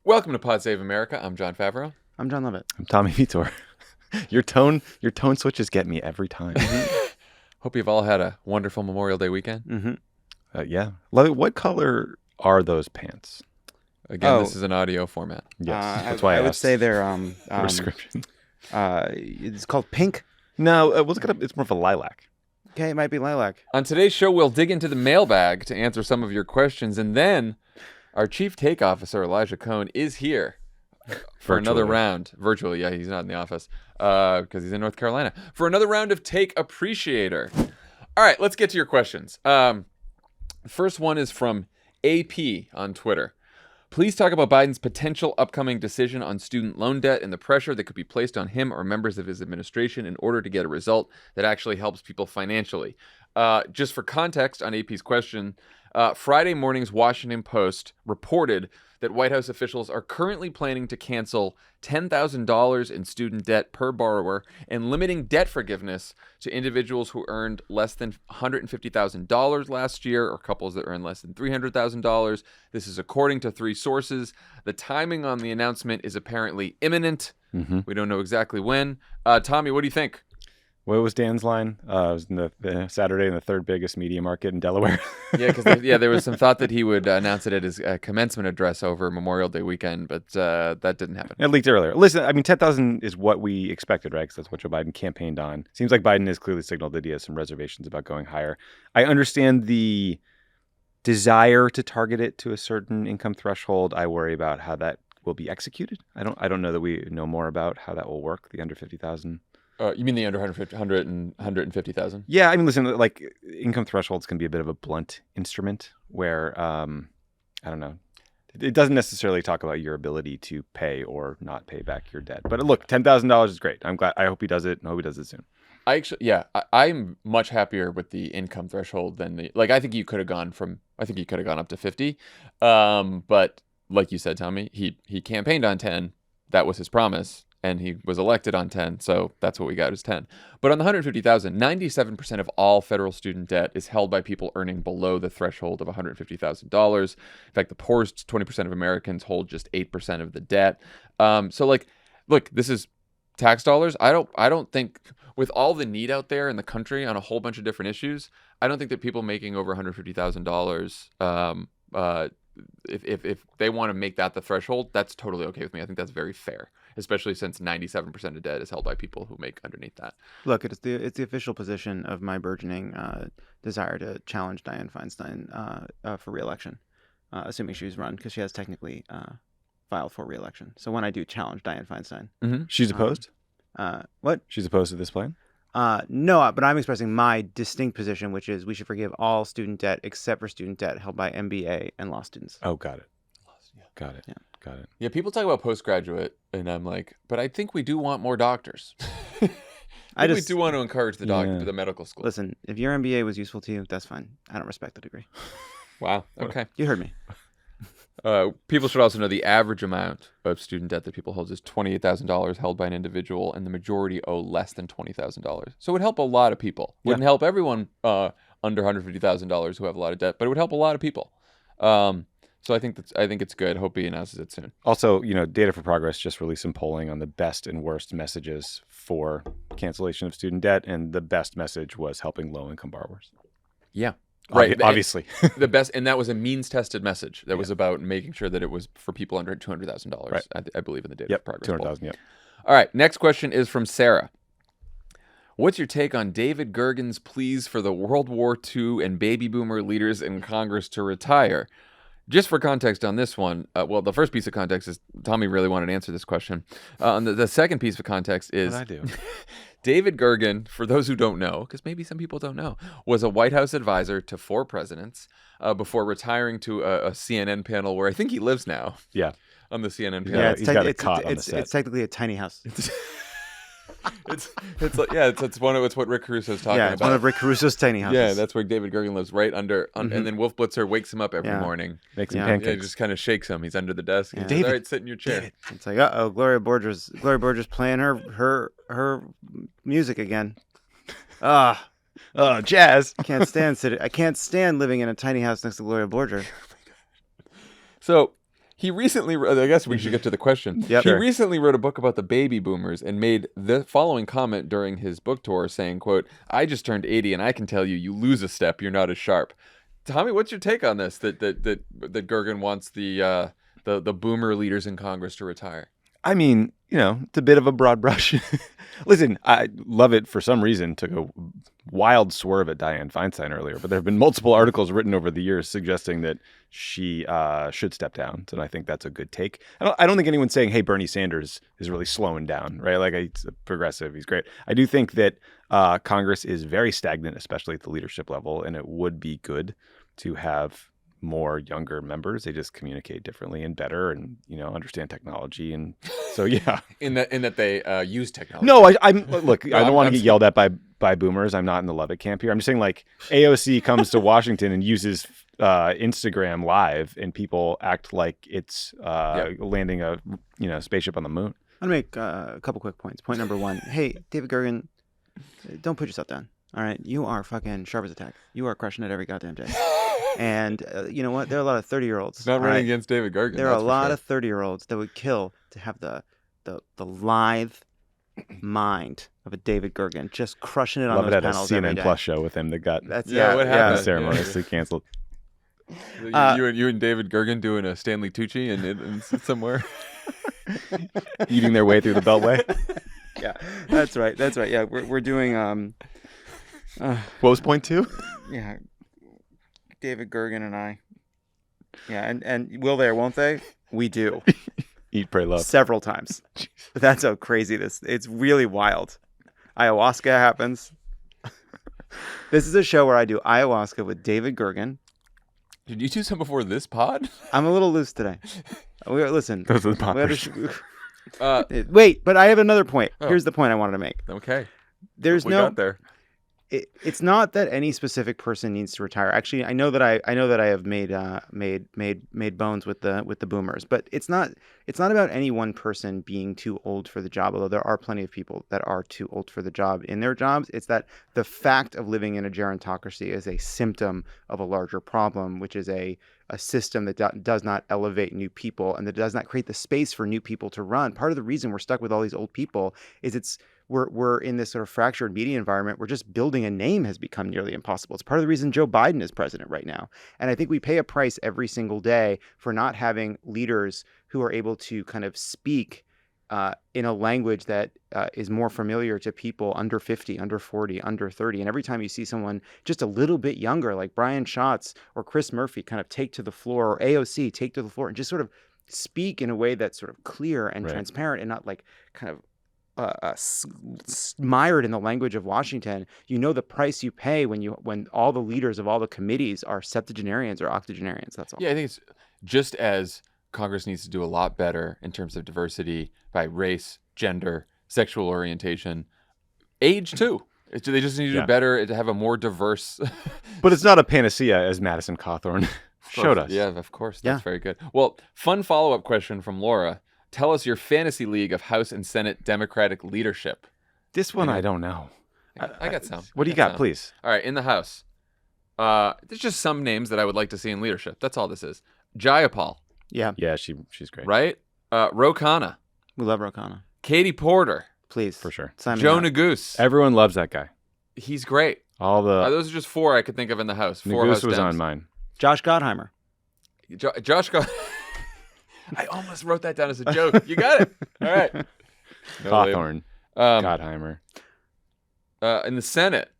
Welcome to Pod Save America. I'm Jon Favreau. I'm Jon Lovett. I'm Tommy Vietor. Your tone switches get me every time. Hope you've all had a wonderful Memorial Day weekend. Mm-hmm. Yeah. What color are those pants? Again, this is an audio format. Yes, that's why I would asked. say they're Prescription. it's called pink. No, it's more of a lilac. Okay, it might be lilac. On today's show, we'll dig into the mailbag to answer some of your questions, and then our Chief Take Officer, Elijah Cohn, is here for another round. Virtually, yeah, he's not in the office because he's in North Carolina. For another round of Take Appreciator. All right, let's get to your questions. The first one is from AP on Twitter. Please talk about Biden's potential upcoming decision on student loan debt and the pressure that could be placed on him or members of his administration in order to get a result that actually helps people financially. Just for context on AP's question, Friday morning's Washington Post reported that White House officials are currently planning to cancel $10,000 in student debt per borrower and limiting debt forgiveness to individuals who earned less than $150,000 last year or couples that earned less than $300,000. This is according to three sources. The timing on the announcement is apparently imminent. Mm-hmm. We don't know exactly when. Tommy, what do you think? What was Dan's line? It was in the Saturday in the third biggest media market in Delaware. Yeah, because there was some thought that he would announce it at his commencement address over Memorial Day weekend, but that didn't happen. It leaked earlier. Listen, I mean, 10,000 is what we expected, right? Because that's what Joe Biden campaigned on. Seems like Biden has clearly signaled that he has some reservations about going higher. I understand the desire to target it to a certain income threshold. I worry about how that will be executed. I don't know that we know more about how that will work. The under 50,000. You mean the under 150,000? Yeah, I mean, listen, like income thresholds can be a bit of a blunt instrument where, I don't know, it doesn't necessarily talk about your ability to pay or not pay back your debt. But look, $10,000 is great. I'm glad. I hope he does it. I hope he does it soon. I'm much happier with the income threshold than I think you could have gone up to 50. But like you said, Tommy, he campaigned on 10. That was his promise. And he was elected on 10, so that's what we got is 10. But on the 150,000, 97% of all federal student debt is held by people earning below the threshold of $150,000. In fact, the poorest 20% of Americans hold just 8% of the debt. Look, this is tax dollars. I don't think, with all the need out there in the country on a whole bunch of different issues, I don't think that people making over $150,000, if they want to make that the threshold, that's totally okay with me. I think that's very fair, especially since 97% of debt is held by people who make underneath that. Look, it's the official position of my burgeoning desire to challenge Dianne Feinstein for re-election, assuming she's run, because she has technically filed for re-election. So when I do challenge Dianne Feinstein, She's opposed. What? She's opposed to this plan. No, but I'm expressing my distinct position, which is we should forgive all student debt except for student debt held by MBA and law students. Oh, got it. Yeah. Got it. Yeah. Got it. Yeah, people talk about postgraduate, and I'm like, but I think we do want more doctors. We do want to encourage the medical school. Listen, if your MBA was useful to you, that's fine. I don't respect the degree. Wow. Okay. You heard me. People should also know the average amount of student debt that people hold is $28,000 held by an individual, and the majority owe less than $20,000. So it would help a lot of people. Wouldn't help everyone under $150,000 who have a lot of debt, but it would help a lot of people. So I think it's good. Hope he announces it soon. Also, Data for Progress just released some polling on the best and worst messages for cancellation of student debt, and the best message was helping low-income borrowers. Yeah. Right. Obviously. The best, and that was a means-tested message that was about making sure that it was for people under $200,000. Right. I believe in the Data for Progress. 200,000, yep. All right. Next question is from Sarah. What's your take on David Gergen's pleas for the World War II and baby boomer leaders in Congress to retire? Just for context on this one, the first piece of context is Tommy really wanted to answer this question. The second piece of context is What I do. David Gergen, for those who don't know, because maybe some people don't know, was a White House advisor to 4 presidents before retiring to a CNN panel where I think he lives now. Yeah. On the CNN panel. Yeah, he's got a cot on the set. It's technically a tiny house. It's what Rick Caruso's talking about. Yeah, it's one of Rick Caruso's tiny houses. Yeah, that's where David Gergen lives, right under, and then Wolf Blitzer wakes him up every morning. Makes him Yeah, pancakes. just kind of shakes him. He's under the desk. Yeah. He says, David, all right, sit in your chair. David. It's like, Gloria Borges playing her music again. Jazz. I can't stand living in a tiny house next to Gloria Borges. So He recently, I guess we should get to the question. Yep. He Sure. recently wrote a book about the baby boomers and made the following comment during his book tour saying, quote, "I just turned 80 and I can tell you lose a step, you're not as sharp." Tommy, what's your take on this, that Gergen wants the boomer leaders in Congress to retire? I mean, it's a bit of a broad brush. Listen, I love it for some reason. Took a wild swerve at Dianne Feinstein earlier, but there have been multiple articles written over the years suggesting that she should step down. So I think that's a good take. I don't think anyone's saying, hey, Bernie Sanders is really slowing down, right? Like, he's a progressive. He's great. I do think that Congress is very stagnant, especially at the leadership level, and it would be good to have more younger members. They just communicate differently and better, and understand technology, and so yeah. In that they use technology. No, I'm look. I don't want to get yelled at by boomers. I'm not in the Lovett camp here. I'm just saying, like, AOC comes to Washington and uses Instagram Live, and people act like it's landing a spaceship on the moon. I'm gonna make a couple quick points. Point number one: hey, David Gergen, don't put yourself down. All right, you are fucking sharp as a tack. You are crushing it every goddamn day. And you know what? There are a lot of 30-year-olds. Not running against David Gergen. There are a lot of 30-year-olds that would kill to have the lithe mind of a David Gergen, just crushing it on Love those it at a panels every CNN day. Plus show with him that got That's what happened? ceremoniously canceled. You and David Gergen doing a Stanley Tucci and somewhere Eating their way through the Beltway. Yeah, that's right. Yeah, we're doing What was point 2? yeah, David Gergen and I. Yeah, and will they or won't they? We do. Eat, pray, love. Several times. That's how crazy it's really wild. Ayahuasca happens. This is a show where I do ayahuasca with David Gergen. Did you do some before this pod? I'm a little loose today. Listen. Those are the poppers. Wait, but I have another point. Oh. Here's the point I wanted to make. Okay. There's we no got there. It's not that any specific person needs to retire. Actually, I know that I have made bones with the boomers, but it's not about any one person being too old for the job. Although there are plenty of people that are too old for the job in their jobs, it's that the fact of living in a gerontocracy is a symptom of a larger problem, which is a system that does not elevate new people and that does not create the space for new people to run. Part of the reason we're stuck with all these old people is we're in this sort of fractured media environment where just building a name has become nearly impossible. It's part of the reason Joe Biden is president right now. And I think we pay a price every single day for not having leaders who are able to kind of speak in a language that is more familiar to people under 50, under 40, under 30. And every time you see someone just a little bit younger, like Brian Schatz or Chris Murphy, kind of take to the floor, or AOC take to the floor and just sort of speak in a way that's sort of clear and transparent and not like kind of mired in the language of Washington. You know the price you pay when all the leaders of all the committees are septuagenarians or octogenarians. That's all. Yeah, I think it's just as Congress needs to do a lot better in terms of diversity by race, gender, sexual orientation, age too. They just need to do better to have a more diverse. But it's not a panacea, as Madison Cawthorn showed us. Yeah, of course. That's very good. Well, fun follow-up question from Laura. Tell us your fantasy league of House and Senate Democratic leadership. This one I don't know. I got some. What do you got, please? All right, in the House. There's just some names that I would like to see in leadership. That's all this is. Jayapal. Yeah. Yeah, she's great. Right? Ro Khanna. We love Ro Khanna. Katie Porter. Please. For sure. Sign me Joe up. Neguse. Everyone loves that guy. He's great. Those are just 4 I could think of in the House. 4 Neguse House was Dems. on mine. Josh Gottheimer. Josh I almost wrote that down as a joke. You got it. All right. Cawthorn. Gottheimer. In the Senate.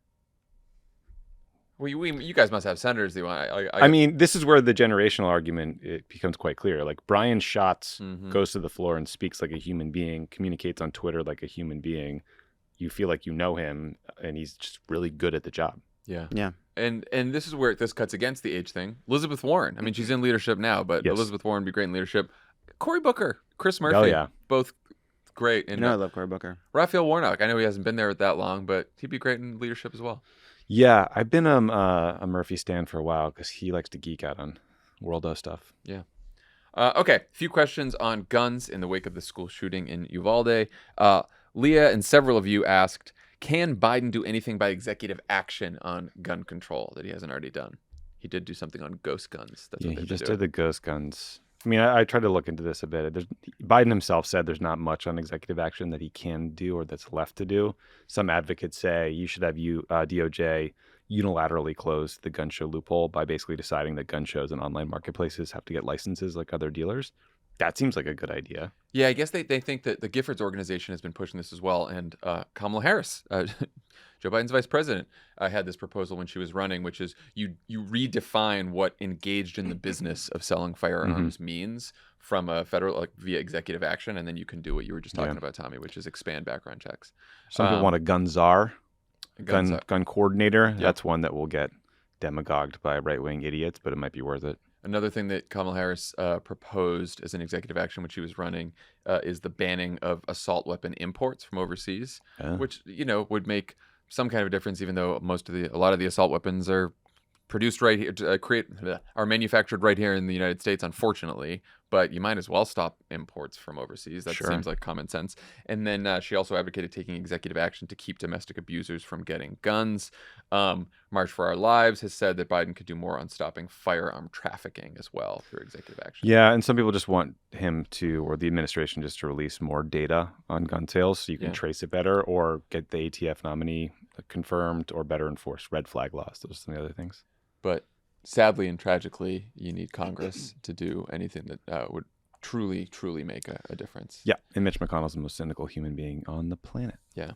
You guys must have senators that you want. I mean, this is where the generational argument it becomes quite clear. Like, Brian Schatz goes to the floor and speaks like a human being, communicates on Twitter like a human being. You feel like you know him, and he's just really good at the job. Yeah. Yeah. And this is where this cuts against the age thing. Elizabeth Warren. I mean, she's in leadership now, but Elizabeth Warren would be great in leadership. Cory Booker, Chris Murphy. Oh, yeah. Both great. And I love Cory Booker. Raphael Warnock. I know he hasn't been there that long, but he'd be great in leadership as well. Yeah, I've been a Murphy stan for a while because he likes to geek out on worldo stuff. Yeah. Okay, a few questions on guns in the wake of the school shooting in Uvalde. Leah and several of you asked, can Biden do anything by executive action on gun control that he hasn't already done? He did do something on ghost guns. That's what he they've just been did the ghost guns. I mean, I tried to look into this a bit. Biden himself said there's not much on executive action that he can do or that's left to do. Some advocates say you should have DOJ unilaterally close the gun show loophole by basically deciding that gun shows and online marketplaces have to get licenses like other dealers. That seems like a good idea. Yeah, I guess they think that the Giffords organization has been pushing this as well. And Kamala Harris, Joe Biden's vice president, had this proposal when she was running, which is you redefine what engaged in the business of selling firearms means from a federal, like via executive action. And then you can do what you were just talking about, Tommy, which is expand background checks. Some people want a gun czar, gun coordinator. Yep. That's one that will get demagogued by right-wing idiots, but it might be worth it. Another thing that Kamala Harris proposed as an executive action when she was running is the banning of assault weapon imports from overseas, which would make some kind of a difference, even though a lot of the assault weapons are produced right here, are manufactured right here in the United States, unfortunately. But you might as well stop imports from overseas. That seems like common sense. And then she also advocated taking executive action to keep domestic abusers from getting guns. March for Our Lives has said that Biden could do more on stopping firearm trafficking as well through executive action. Yeah, and some people just want him to, or the administration just to release more data on gun sales so you can trace it better, or get the ATF nominee confirmed, or better enforce red flag laws. Those are some of the other things. But sadly and tragically, you need Congress to do anything that would truly, truly make a difference. Yeah, and Mitch McConnell's the most cynical human being on the planet. Yeah.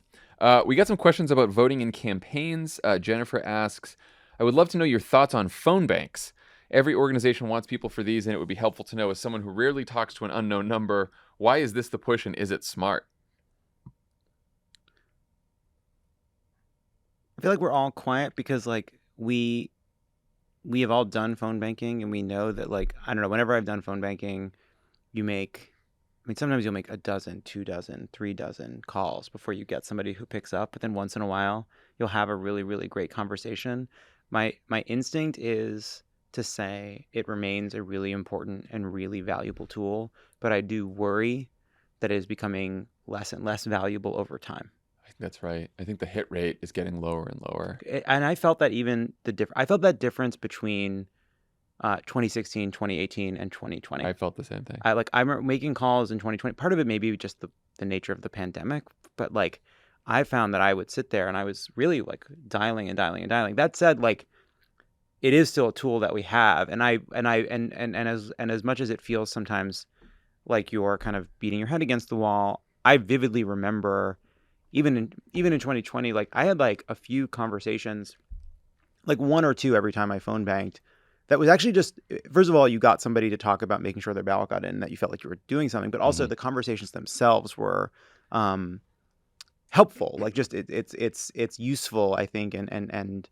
We got some questions about voting in campaigns. Jennifer asks, I would love to know your thoughts on phone banks. Every organization wants people for these, and it would be helpful to know, as someone who rarely talks to an unknown number, why is this the push, and is it smart? I feel like we're all quiet because we have all done phone banking, and we know that, I don't know, whenever I've done phone banking, sometimes you'll make a dozen, 2 dozen, 3 dozen calls before you get somebody who picks up. But then once in a while, you'll have a really, really great conversation. My instinct is to say it remains a really important and really valuable tool, but I do worry that it is becoming less and less valuable over time. That's right. I think the hit rate is getting lower and lower. And I felt that I felt that difference between 2016, 2018, and 2020. I felt the same thing. I remember making calls in 2020. Part of it may be just the nature of the pandemic, but I found that I would sit there and I was really dialing and dialing and dialing. That said, it is still a tool that we have, and as much as it feels sometimes like you're kind of beating your head against the wall, I vividly remember. Even in 2020, I had a few conversations, 1 or 2 every time I phone banked. That was actually just, first of all, you got somebody to talk about making sure their ballot got in, that you felt like you were doing something, but also the conversations themselves were helpful. It's useful, I think, and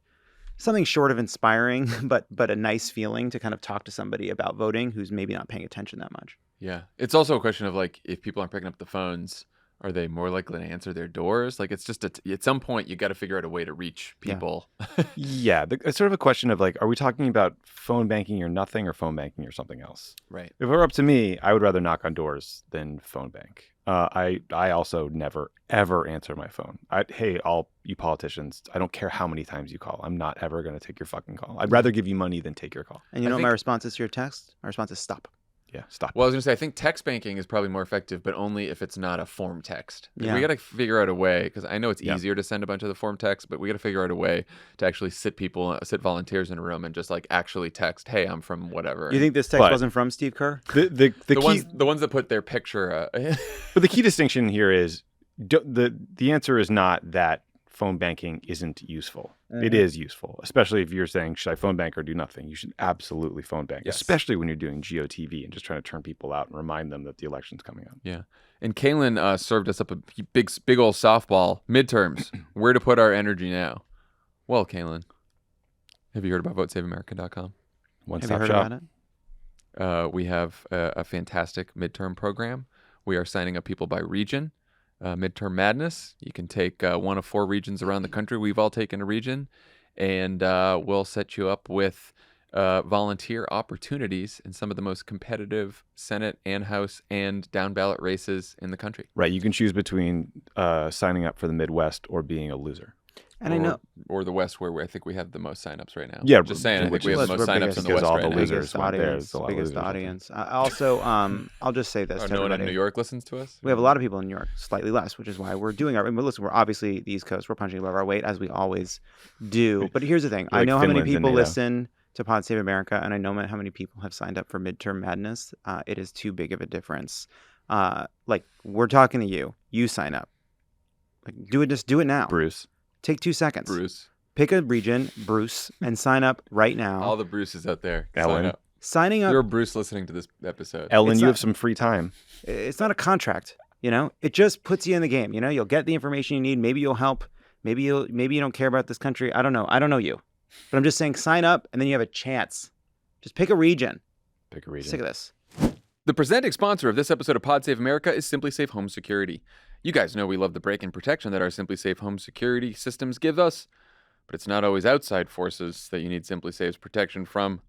something short of inspiring, but a nice feeling to kind of talk to somebody about voting who's maybe not paying attention that much. Yeah, it's also a question of if people aren't picking up the phones, are they more likely to answer their doors? It's just at some point you got to figure out a way to reach people. Yeah, it's sort of a question of are we talking about phone banking or nothing, or phone banking or something else? Right. If it were up to me, I would rather knock on doors than phone bank. I also never ever answer my phone. Hey, all you politicians, I don't care how many times you call. I'm not ever going to take your fucking call. I'd rather give you money than take your call. And you know what my response is to your text? My response is stop. Yeah, stop. Well, I was going to say, I think text banking is probably more effective, but only if it's not a form text. Yeah. We got to figure out a way, because I know it's easier to send a bunch of the form text, but we got to figure out a way to actually sit volunteers in a room and just actually text, hey, I'm from whatever. You think this text wasn't from Steve Kerr? The ones that put their picture. But the key distinction here is the answer is not that phone banking isn't useful. Mm-hmm. It is useful, especially if you're saying, should I phone bank or do nothing? You should absolutely phone bank, especially when you're doing GOTV and just trying to turn people out and remind them that the election's coming up. Yeah. And Kaylin served us up a big old softball. Midterms. Where to put our energy now? Well, Kaylin, have you heard about votesaveamerica.com? One-stop shop. About it? We have a fantastic midterm program. We are signing up people by region. Midterm Madness. You can take one of 4 regions around the country. We've all taken a region, and we'll set you up with volunteer opportunities in some of the most competitive Senate and House and down ballot races in the country. Right. You can choose between signing up for the Midwest or being a loser. And I know or the West, where I think we have the most signups right now. Yeah, just saying, I think which we have is- the most we're signups biggest in the because West all right the now. losers biggest want there. audience. There's a lot of Biggest losers out there. audience. Also, I'll just say this Oh, to no one in everybody. New York listens to us. We have a lot of people in New York, slightly less, which is why we're doing our. But listen, we're obviously the East Coast. We're punching above our weight as we always do. But here's the thing: I Like know how many Finland's in people NATO. listen to Pod Save America, and I know how many people have signed up for Midterm Madness. It is too big of a difference. Like we're talking to you. You sign up. Like do it. Just do it now. Bruce. Take 2 seconds. Bruce. Pick a region, Bruce, and sign up right now. All the Bruces out there. Ellen. Sign up. Signing up. You're a Bruce listening to this episode. Ellen, It's you not- have some free time. It's not a contract. It just puts you in the game. You'll get the information you need. Maybe you'll help. Maybe you don't care about this country. I don't know. I don't know you, but I'm just saying, sign up, and then you have a chance. Just pick a region. Pick a region. Sick of this. The presenting sponsor of this episode of Pod Save America is Simply Safe Home Security. You guys know we love the break-in protection that our Simply Safe Home Security systems give us, but it's not always outside forces that you need Simply Safe's protection from.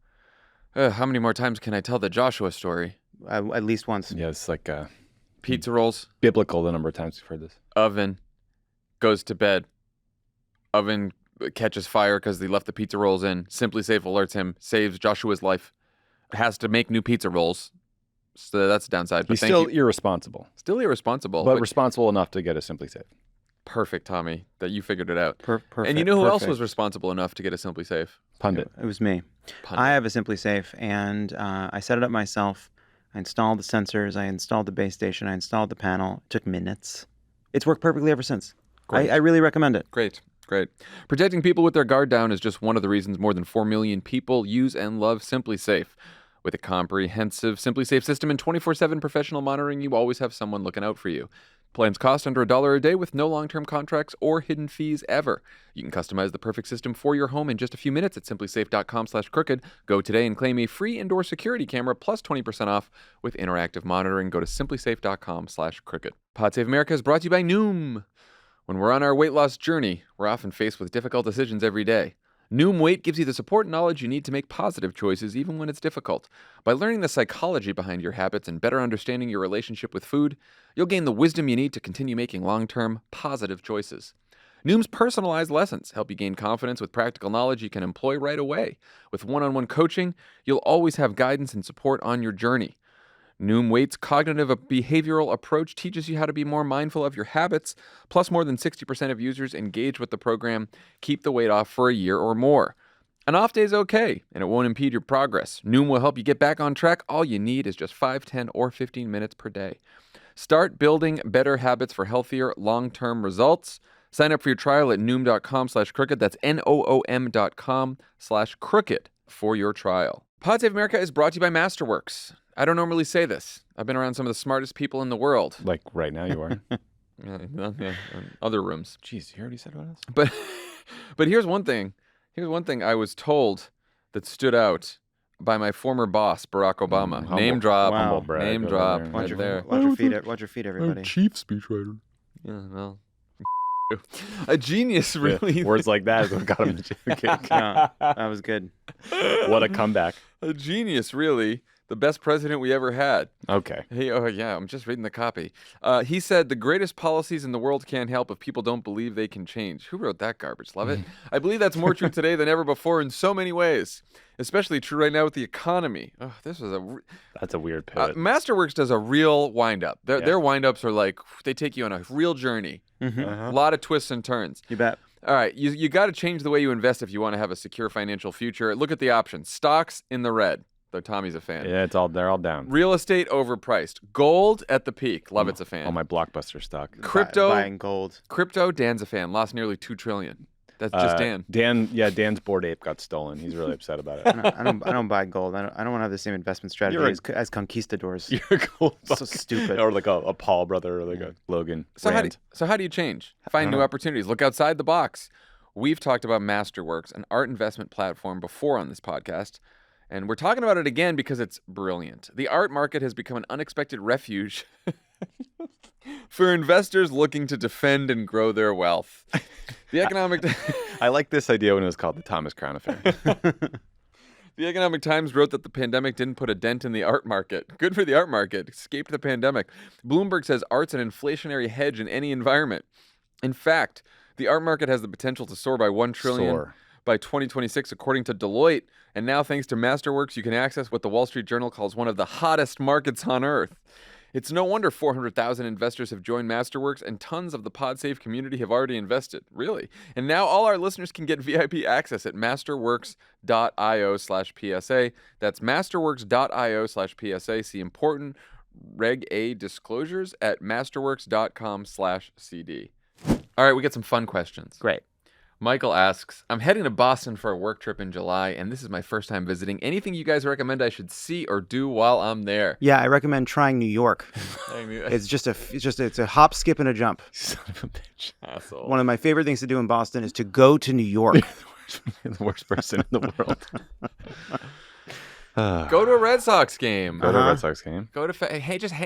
How many more times can I tell the Joshua story? At least once. Yeah, it's like Pizza rolls, biblical the number of times we've heard this. oven, goes to bed. Oven catches fire because they left the pizza rolls in. Simply Safe alerts him, saves Joshua's life. Has to make new pizza rolls. So that's a downside. But He's thank still you. irresponsible, Still irresponsible. but responsible enough to get a Simply Safe. Perfect, Tommy, that you figured it out. Perfect. And you know who else perfect. was responsible enough to get a Simply Safe? Pundit. It was me. Pundit. I have a Simply Safe, and I set it up myself. I installed the sensors. I installed the base station. I installed the panel. It took minutes. It's worked perfectly ever since. Great. I really recommend it. Great. Protecting people with their guard down is just one of the reasons more than 4 million people use and love Simply Safe. With a comprehensive Simply Safe system and 24/7 professional monitoring, you always have someone looking out for you. Plans cost under $1 a day with no long-term contracts or hidden fees ever. You can customize the perfect system for your home in just a few minutes at simplysafe.com/crooked. Go today and claim a free indoor security camera plus 20% off with interactive monitoring. Go to simplysafe.com/crooked. Pod Save America is brought to you by Noom. When we're on our weight loss journey, we're often faced with difficult decisions every day. Noom Weight gives you the support and knowledge you need to make positive choices even when it's difficult. By learning the psychology behind your habits and better understanding your relationship with food, you'll gain the wisdom you need to continue making long-term, positive choices. Noom's personalized lessons help you gain confidence with practical knowledge you can employ right away. With one-on-one coaching, you'll always have guidance and support on your journey. Noom Weight's cognitive behavioral approach teaches you how to be more mindful of your habits, plus more than 60% of users engage with the program keep the weight off for a year or more. An off day is okay, and it won't impede your progress. Noom will help you get back on track. All you need is just 5, 10, or 15 minutes per day. Start building better habits for healthier, long-term results. Sign up for your trial at noom.com/crooked. That's NOOM.com/crooked for your trial. Pod Save America is brought to you by Masterworks. I don't normally say this. I've been around some of the smartest people in the world. Like right now you are. Yeah, in other rooms. Jeez, you already said about us? But here's one thing. Here's one thing I was told that stood out by my former boss, Barack Obama. Humble- Name drop. Wow. humble brag Name over drop. there. Right there. Watch your feet, everybody. chief speechwriter. Yeah, well. A genius, really. Words like that is what got him the kick. Yeah, that was good. What a comeback. A genius, really. The best president we ever had. Okay. Hey, oh yeah, I'm just reading the copy. He said, the greatest policies in the world can't help if people don't believe they can change. Who wrote that garbage? Love it. I believe that's more true today than ever before in so many ways. Especially true right now with the economy. Oh, this was That's a weird pivot. Masterworks does a real wind-up. Their wind-ups are like, they take you on a real journey. A lot of twists and turns. You bet. All right, you got to change the way you invest if you want to have a secure financial future. Look at the options. Stocks in the red. Though Tommy's a fan. Yeah, they're all down. Real estate overpriced. Gold at the peak. Lovett's a fan. Oh, my Blockbuster stock. Buying gold. Crypto, Dan's a fan. Lost nearly $2 trillion. That's just Dan. Dan's Bored Ape got stolen. He's really upset about it. I don't buy gold. I don't want to have the same investment strategy as conquistadors. You're a gold So stupid. Or like a Paul brother or like a Logan. So Rand. how do you change? Find new opportunities. Look outside the box. We've talked about Masterworks, an art investment platform, before on this podcast. And we're talking about it again because it's brilliant. The art market has become an unexpected refuge for investors looking to defend and grow their wealth. The economic... I like this idea when it was called the Thomas Crown Affair. The Economic Times wrote that the pandemic didn't put a dent in the art market. Good for the art market. Escaped the pandemic. Bloomberg says art's an inflationary hedge in any environment. In fact, The art market has the potential to soar by $1 trillion by 2026, according to Deloitte. And now, thanks to Masterworks, you can access what the Wall Street Journal calls one of the hottest markets on earth. It's no wonder 400,000 investors have joined Masterworks, and tons of the PodSafe community have already invested. Really? And now all our listeners can get VIP access at masterworks.io/PSA. That's masterworks.io/PSA. See important Reg A disclosures at masterworks.com/CD. All right, we got some fun questions. Great. Michael asks, I'm heading to Boston for a work trip in July, and this is my first time visiting. Anything you guys recommend I should see or do while I'm there? Yeah, I recommend trying New York. It's a hop, skip, and a jump. Son of a bitch. Asshole. One of my favorite things to do in Boston is to go to New York. The worst person in the world. Go to a Red Sox game. Go to a Red Sox game. Go to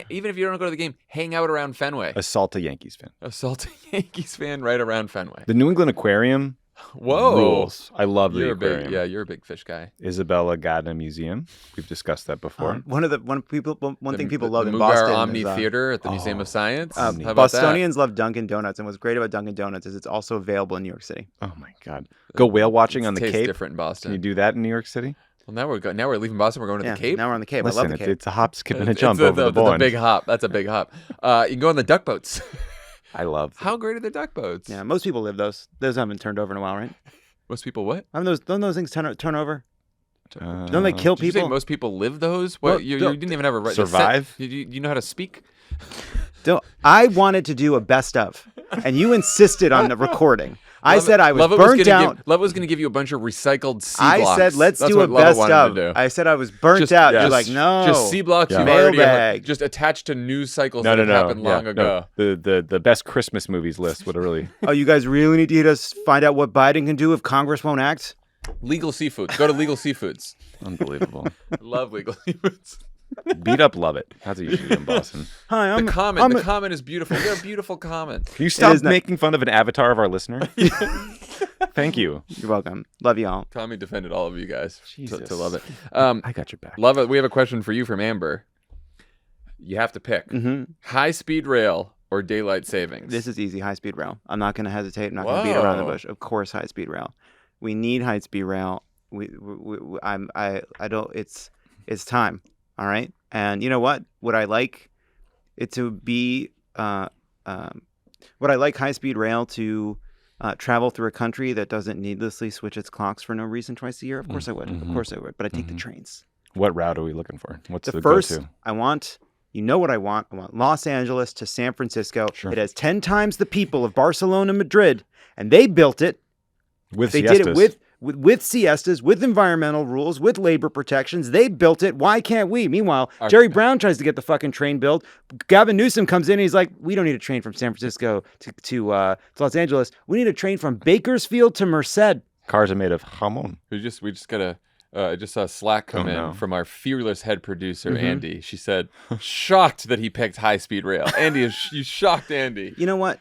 even if you don't go to the game, hang out around Fenway. Assault a Yankees fan. Assault a Yankees fan right around Fenway. The New England Aquarium. Whoa. Rules. I love the aquarium. You're a big fish guy. Isabella Gardner Museum. We've discussed that before. One thing people love the in Mugar Boston Omni is, Theater at the Museum of Science. How about Bostonians love Dunkin' Donuts, and what's great about Dunkin' Donuts is it's also available in New York City. Oh my God. Go whale watching on the tastes Cape. Different in Boston. Can you do that in New York City? Well, now we're leaving Boston. We're going to the Cape. Now we're on the Cape. Listen, I love the Cape. it's a hop, skip, and a jump over the pond. Big hop. That's a big hop. You can go on the duck boats. I love them. How great are the duck boats? Yeah, most people live those. Those haven't been turned over in a while, right? Most people what? Don't those things turn over? Don't they kill Did you say people? most people live those? What? Well, you didn't even have a right survive. You know how to speak? I wanted to do a best of, and you insisted on the recording. I said I was burnt out. Love was going to give you a bunch of recycled C I blocks. said let's That's do a what Love best wanted of. to do. I said I was burnt out. You're like, no. Just C blocks Yeah. you've already Mailbag. just attached to news cycles No, that happened long Yeah, ago. no. The best Christmas movies list would have really. Oh, you guys really need to get us find out what Biden can do if Congress won't act? Legal Seafoods. Go to Legal Seafoods. Unbelievable. Love Legal Seafoods. Beat up Lovett. That's what you should do in Boston. Hi, The comment is beautiful. You're a beautiful comment. Can you stop making fun of an avatar of our listener? Thank you. You're welcome. Love y'all. Tommy defended all of you guys Jesus. to Love It. I got your back. Love It. We have a question for you from Amber. You have to pick high-speed rail or daylight savings. This is easy. High speed rail. I'm not going to hesitate. I'm not going to beat around the bush. Of course, high speed rail. We need high speed rail. I don't. It's time. All right. And you know what? Would I like it to be? Would I like high speed rail to travel through a country that doesn't needlessly switch its clocks for no reason twice a year? Of course I would. Of course I would. But I take the trains. What route are we looking for? What's the first? go-to? I want. You know what I want? I want Los Angeles to San Francisco. Sure. It has 10 times the people of Barcelona and Madrid, and they built it. With They siestas. did it with siestas, with environmental rules, with labor protections. They built it. Why can't we? Meanwhile, Jerry Brown tries to get the fucking train built. Gavin Newsom comes in and he's like, we don't need a train from San Francisco to Los Angeles. We need a train from Bakersfield to Merced. Cars are made of jamon. We just got a. I just saw a Slack come in from our fearless head producer, Andy. She said, shocked that he picked high-speed rail. Andy, you shocked Andy. You know what?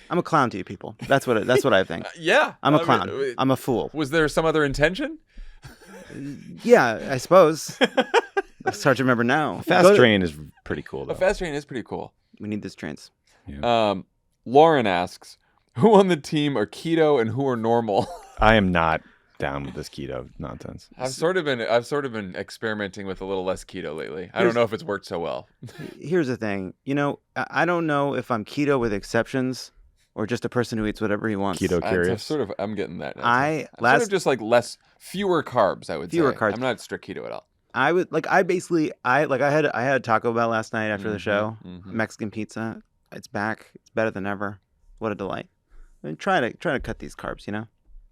I'm a clown to you people. That's what I think. Yeah. I'm a clown. I'm a fool. Was there some other intention? Yeah, I suppose. It's hard to remember now. Fast train is pretty cool, though. A fast train is pretty cool. We need these trains. Yeah. Lauren asks, who on the team are keto and who are normal? I am not down with this keto nonsense. I've sort of been experimenting with a little less keto lately. I don't know if it's worked so well. Here's the thing. I don't know if I'm keto with exceptions or just a person who eats whatever he wants. Keto curious. I'm getting that now. I'm sort of just like fewer carbs, I would say. Fewer carbs. I'm not strict keto at all. I had Taco Bell last night after the show. Mexican pizza. It's back. It's better than ever. What a delight. I mean, try to cut these carbs,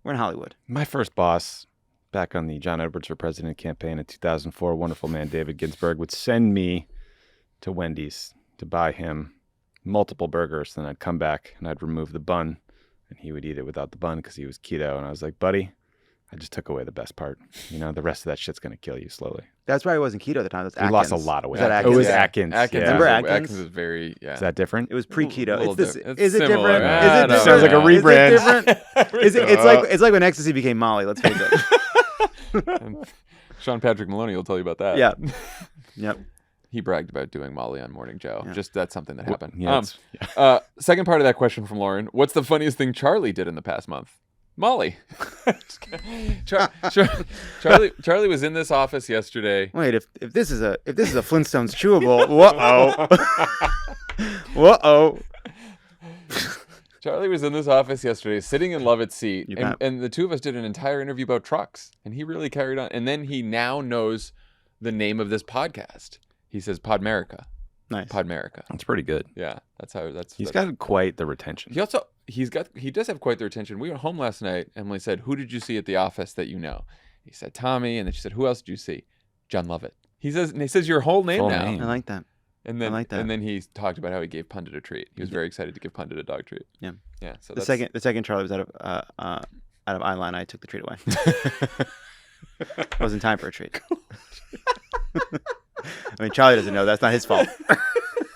We're in Hollywood. My first boss, back on the John Edwards for President campaign in 2004, wonderful man David Ginsburg would send me to Wendy's to buy him multiple burgers. Then I'd come back and I'd remove the bun, and he would eat it without the bun because he was keto. And I was like, buddy, I just took away the best part. The rest of that shit's going to kill you slowly. That's why I wasn't keto at the time. That's He Atkins. lost a lot of weight. Was that Atkins? It was Atkins. Atkins. Yeah. Remember Atkins? Atkins is very, Is that different? It was pre-keto. It's Is it similar. different? I Is it don't different? Sounds like a know. rebrand. Is it different? It's like when ecstasy became Molly. Let's face it. Sean Patrick Maloney will tell you about that. Yeah. Yep. He bragged about doing Molly on Morning Joe. Yeah. Just that's something that happened. Yeah, Second part of that question from Lauren. What's the funniest thing Charlie did in the past month? Molly. Charlie was in this office yesterday. Wait, if this is a Flintstones chewable, whoa. Charlie was in this office yesterday, sitting in Lovett's seat, You bet. and the two of us did an entire interview about trucks, and he really carried on. And then he now knows the name of this podcast. He says Podmerica. Nice. Podmerica. That's pretty good. Yeah, that's. He's got quite the retention. He does have quite the retention. We went home last night. Emily said, "Who did you see at the office that you know?" He said Tommy, and then she said, "Who else did you see?" Jon Lovett. He says your whole name Full now. name. I like that. And then I like that. and then he talked about how he gave Pundit a treat. He was very excited to give Pundit a dog treat. Yeah. Yeah. So The second Charlie was out of eyeline, I took the treat away. It wasn't time for a treat. I mean, Charlie doesn't know. That's not his fault.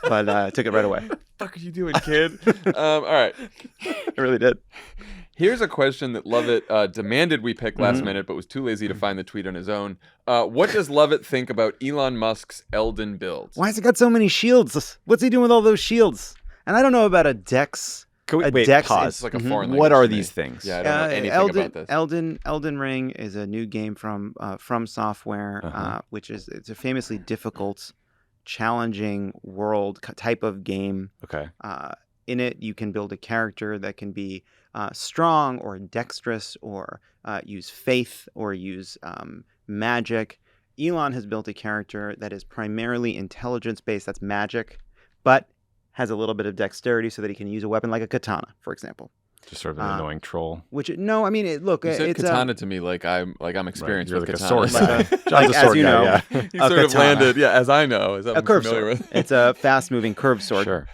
But I took it right away. What the fuck are you doing, kid? All right. I really did. Here's a question that Lovett demanded we pick last minute, but was too lazy to find the tweet on his own. What does Lovett think about Elon Musk's Elden build? Why has he got so many shields? What's he doing with all those shields? And I don't know about a Dex. Can we, A wait, Dex pause. It's like a foreign language What are to me. these things? Yeah, I don't know anything about this. Elden Ring is a new game from Software, which it's a famously difficult, challenging world type of game. Okay. In it, you can build a character that can be strong or dexterous or use faith or use magic. Elon has built a character that is primarily intelligence-based, that's magic, but has a little bit of dexterity so that he can use a weapon like a katana, for example. Just sort of an annoying troll. Which, no, I mean, You said it's katana to me like I'm experienced You're with like a katana. sword guy. Like John's a as sword you guy, know, yeah. He a sort of katana. landed, as I know, as I'm a curved familiar sword. with. It's a fast-moving curved sword. Sure.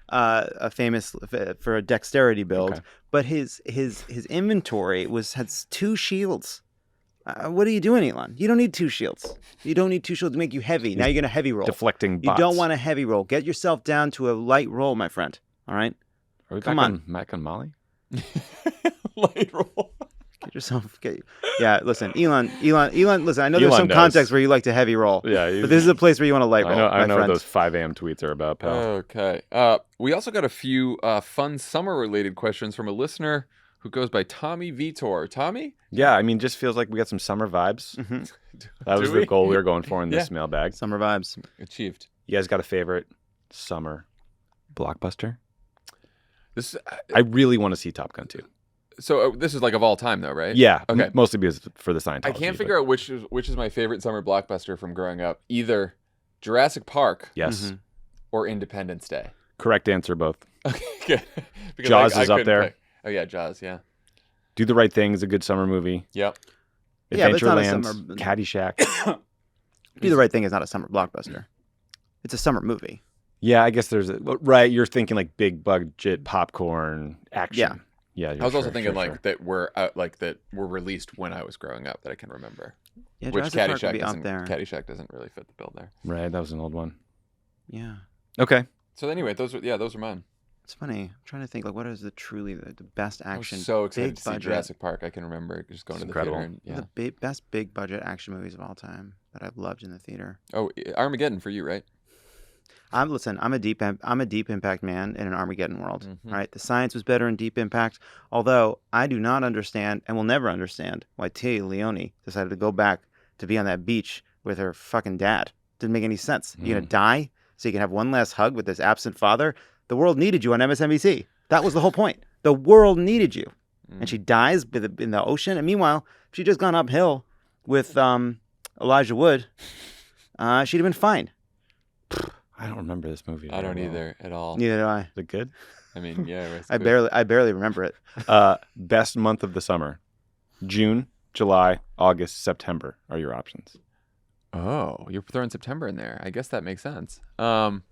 A famous for a dexterity build, Okay. but his inventory had 2 shields. What are you doing, Elon? You don't need 2 shields. You don't need 2 shields to make you heavy. Now you're gonna heavy roll. Deflecting You bots. don't want a heavy roll. Get yourself down to a light roll, my friend. All right. Are we Come back on. Mac and Molly? Light roll. Get yourself. Yeah. Listen, Elon. Listen, I know there's Elon some knows. context where you like to heavy roll. Yeah. But this is a place where you want to light roll. I know my what friend. those 5 a.m. tweets are about, pal. Okay. We also got a few fun summer-related questions from a listener who goes by Tommy Vietor. Tommy? Yeah, I mean, just feels like we got some summer vibes. Mhm. That was Do we? the goal we were going for in this mailbag. Summer vibes. Achieved. You guys got a favorite summer blockbuster? This. I really want to see Top Gun 2. So this is like of all time, though, right? Yeah, Okay. mostly because for the Scientology. I can't figure out which is my favorite summer blockbuster from growing up. Either Jurassic Park Yes, Mhm. or Independence Day. correct answer both. Okay, good. Because Jaws is up couldn't there. pick. Oh yeah, Jaws. Yeah. Do the Right Thing is a good summer movie. Yep. Yeah, but it's not a Adventureland, summer- Caddyshack. Do the Right Thing is not a summer blockbuster. It's a summer movie. Yeah, I guess there's right. You're thinking like big budget popcorn action. Yeah. I was also thinking that were released when I was growing up that I can remember. Yeah, Which Jurassic Park would Caddyshack be doesn't. up there. Caddyshack doesn't really fit the bill there. Right, that was an old one. Yeah. Okay. So anyway, those are mine. It's funny. I'm trying to think like what is the best I action was so excited big to see budget, Jurassic Park. I can remember just going It's to the incredible. theater. And, yeah. the best big budget action movies of all time that I've loved in the theater. Oh, Armageddon for you, right? I'm a deep impact man in an Armageddon world. Mhm. Right, the science was better in Deep Impact. Although I do not understand and will never understand why Tia Leone decided to go back to be on that beach with her fucking dad. Didn't make any sense. You're gonna die so you can have one last hug with this absent father. The world needed you on MSNBC. That was the whole point. The world needed you, and she dies in the ocean. And meanwhile, if she'd just gone uphill with Elijah Wood, she'd have been fine. I don't remember this movie. I don't very well. either at all. Neither do I. Is it good? I mean, yeah. Right, I barely remember it. Best month of the summer: June, July, August, September are your options. Oh, you're throwing September in there. I guess that makes sense. I'm